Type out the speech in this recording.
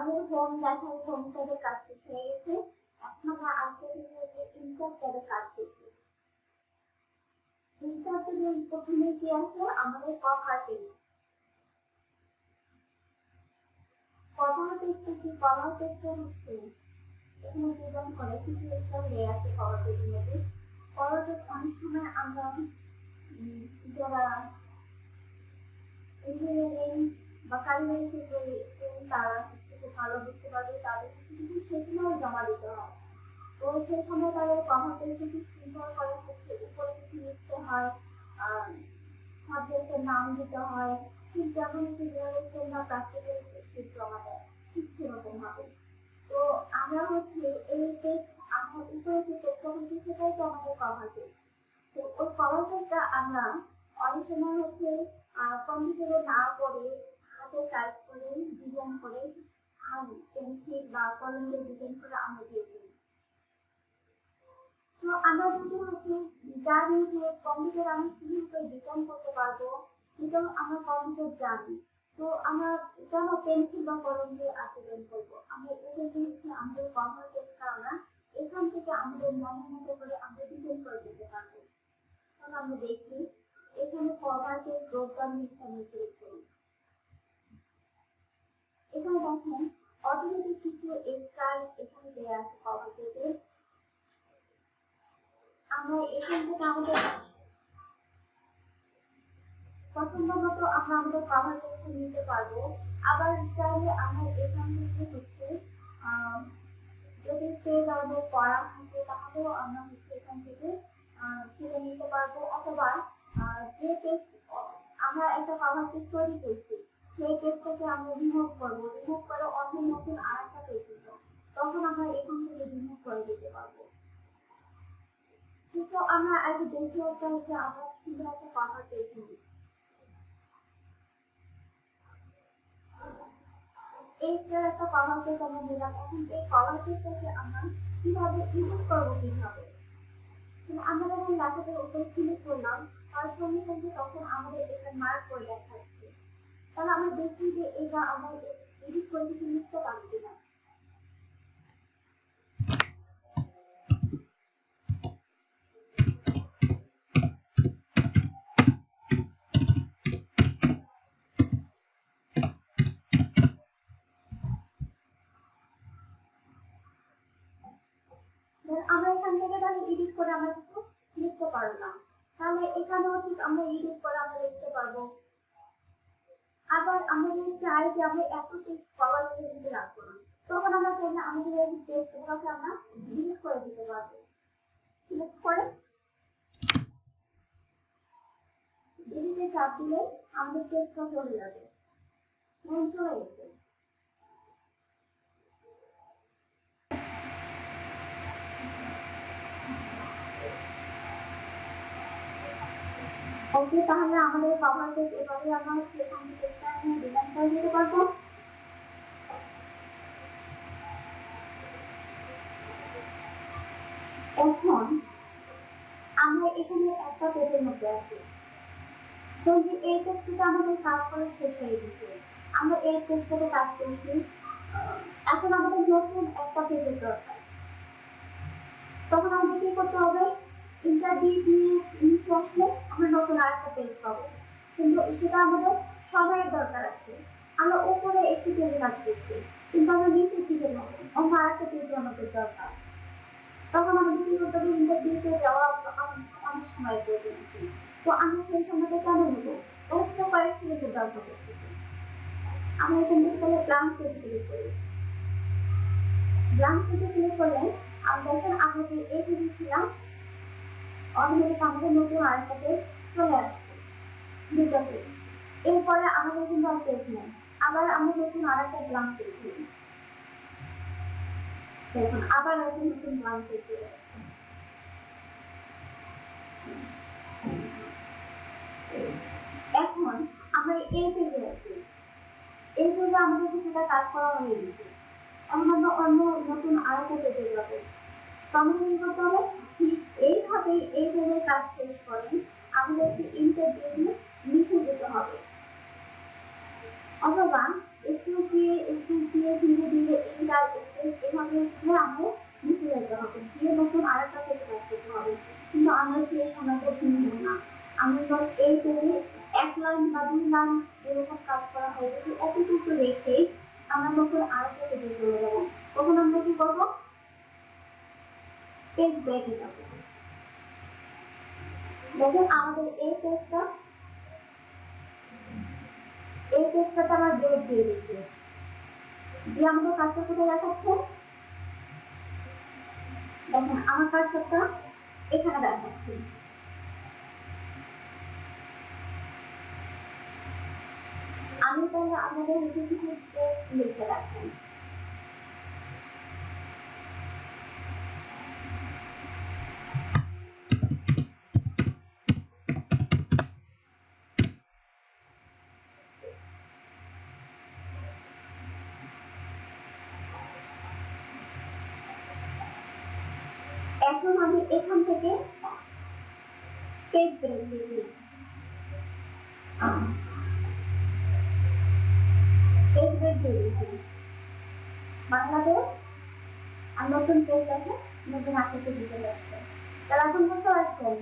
আমাদের হোম দেখার হোম ট্যাবের কাজ শেষ হয়ে গেছে। এখন আমরা আজকে হচ্ছে ইনসার্ট ট্যাবের কাজ শিখবো। ইনসার্ট ট্যাবে প্রথমে কি আছে আমাদের কভার পেজ। কভার পেজটা কি? কভার পেজটা হচ্ছে এখানে ডিজাইন করে কিছু একটা লেয়ার আছে কভার পেজের মধ্যে। কভার পেজ অনেক সময় আমরা যারা ইঞ্জিনিয়ারিং বা কারিগরি ক্ষেত্রে তারা খুব ভালো বুঝতে পারবে, তাদের কিছু সেখানেও জমা দিতে হয়। তো সেই সময় তাদের কভার পেজ কিছু সুন্দর করে উপরে কিছু লিখতে হয়, সাবজেক্টের নাম দিতে হয়, ঠিক যেমন ফিজিক্যাল বা প্র্যাকটিক্যাল শীট জমা দেয় ঠিক সেরকম হবে। তো আমরা হচ্ছে এই পেজ আমরা উপরে যে পেজটা হচ্ছে সেটাই তো আমাদের কভার পেজ। তো ওই কভার পেজটা আমরা অনেক সময় হচ্ছে কম্পিউটারে না করে হাতে টাইপ করে ডিজাইন করে পেন্সিল বা কলম দিয়ে ডিজাইন করে আমরা দিয়ে দিই। তো আমরা যদি হচ্ছে জানি যে কম্পিউটার আমি কিভাবে ডিজাইন করতে পারবো, সেটা আমরা কম্পিউটার জানি। তো আমরা কেন পেন্সিল বা কলম দিয়ে ডিজাইন করবো? আমরা এটা দিয়ে হচ্ছে আমাদের কভার পেজটা আমরা এখান থেকে আমাদের মনের মতো করে আমরা ডিজাইন করে দিতে পারবো। তাহলে আমরা দেখি এখানে কভার পেজ ড্রপডাউন এখানে ক্লিক করি। এখানে দেখেন অটোমেটিক কিছু স্টাইল এখানে দেওয়া আছে কভার পেজে। আমরা এখান থেকে আমাদের পছন্দ মতো আমরা আমাদের কভার পেজটা নিতে পারবো। আবার চাইলে আমরা এখান থেকে হচ্ছে যদি পেজ আমাদের পড়া থাকে তাহলেও আমরা হচ্ছে এখান থেকে সেটা নিতে পারবো। অথবা যে পেজ আমরা একটা কভার পেজ তৈরি করছি সেই পেজটাকে আমরা রিমুভ করবো, রিমুভ করে অন্য নতুন আর একটা পেজ দিব, তখন আমরা এখান থেকে রিমুভ করে দিতে পারবো। তো আমরা আগে দেখে একটা হচ্ছে আমরা সুন্দর একটা কভার পেজ নিই। এই একটা কভার পেজ আমরা নিলাম। এখন এই কভার পেজটাকে আমরা কিভাবে ইউজ করবো, কিভাবে আমরা যখন লেখাটার উপরে ক্লিক করলাম তার সঙ্গে সঙ্গে তখন আমাদের এটা মার্ক করে দেখাচ্ছে। তাহলে আমরা দেখি যে এটা আমরা এডিট করে কিছু লিখতে পারি কিনা। আমরা এখান থেকে তাহলে এডিট করে আমরা কিছু লিখতে পারলাম। তাহলে এখানেও ঠিক আমরা এডিট করে আমরা লিখতে পারবো। আবার আমরা যদি চাই যে আমরা এত টেক্সট কভার করে দিতে রাখবো না, তখন আমরা চাইলে আমাদের এই টেক্সটগুলোকে আমরা ডিলিট করে দিতে পারবো। সিলেক্ট করে ডিলিটে চাপ দিলে আমাদের টেক্সটটা চলে যাবে। চলে গেছে। ওকে, তাহলে আমাদের কভার পেজ এভাবে আমরা হচ্ছে এখান থেকে ডিজাইন করে দিতে পারবো। এখন আমরা এখানে একটা পেজের মধ্যে আছি। তো এই পেজটা আমাদের কাজ করা শেষ হয়ে গেছে। আমরা এই পেজটাতে কাজ করেছি। এখন আমাদের নতুন একটা পেজের দরকার। তখন আমাদের কি করতে হবে? ইন্টারভিউ দিয়ে নিচে আসলে আমরা নতুন আরেকটা পেজ পাবো। কিন্তু সেটা আমাদের সময়ের দরকার আছে। আমরা উপরে একটি পেজে কাজ করছি, কিন্তু আমরা নিচের দিকে যাবো, অন্য আরেকটা পেজে আমাদের দরকার। তখন আমাদের কি করতে হবে? ইন্টারভিউতে যাওয়া অনেক সময় প্রয়োজন আছে। তো আমরা সেই সময়টা কেন নেবো? ওটা কয়েক মিনিটের দরকার করতেছি। আমরা এখান থেকে তাহলে ব্ল্যাঙ্ক পেজে ক্লিক করি। ব্ল্যাঙ্ক পেজে ক্লিক করলে আমরা দেখেন আমরা যে এই পেজে ছিলাম অটোমেটিক আমাদের নতুন আরেকটা পেজ চলে আসছে, দুটো পেজ। এরপরে আমাদের কিন্তু আর পেজ নেই, আবার আমরা নতুন আরেকটা ব্ল্যাঙ্ক পেজ নিই। দেখুন আবার একটা নতুন ব্ল্যাঙ্ক পেজ চলে আসছে। এখন আমরা এই পেজে আছি, এই পেজে আমাদের কিছুটা কাজ করা হয়ে গেছে। এখন আমরা অন্য নতুন আরেকটা পেজে যাবো। তখন কি করতে হবে? ঠিক এইভাবেই এই পেজের কাজ শেষ করে আমাদেরকে ইন্টারভিউ নিচে যেতে হবে, অথবা একটু ধীরে ধীরে ধীরে এইটা এভাবে করে আমাদের নিচে যেতে হবে, গিয়ে নতুন আরেকটা পেজে কাজ করতে হবে। কিন্তু আমরা সেই সময়টা কিনব না। আমরা ধর এই পেজে 1 লাইন বা 2 লাইন এরকম কাজ করা হয়ে গেছে, এতটুকু রেখে আমরা নতুন আরেকটা পেজে চলে যাবো। তখন আমরা কি করবো? পেজ ব্রেকে যাবো। দেখেন আমাদের এই পেজটাতে আমার ব্রেক দিয়ে দিচ্ছে, দিয়ে আমাদের কাজটা কোথায় দেখাচ্ছে? দেখেন আমার কাজটা এখানে দেখাচ্ছে। আমি তাহলে আপনাদের কিছু টেক্সট লিখে রাখেন। এখন আমি এখান থেকে পেজ ব্রেক দিয়েছি, পেজ ব্রেক দিয়ে দিয়েছি বাংলাদেশ, আর নতুন পেজ দেখে নতুন আকৃতি দিতে যাচ্ছে। তাহলে এখন বুঝতে পারছেন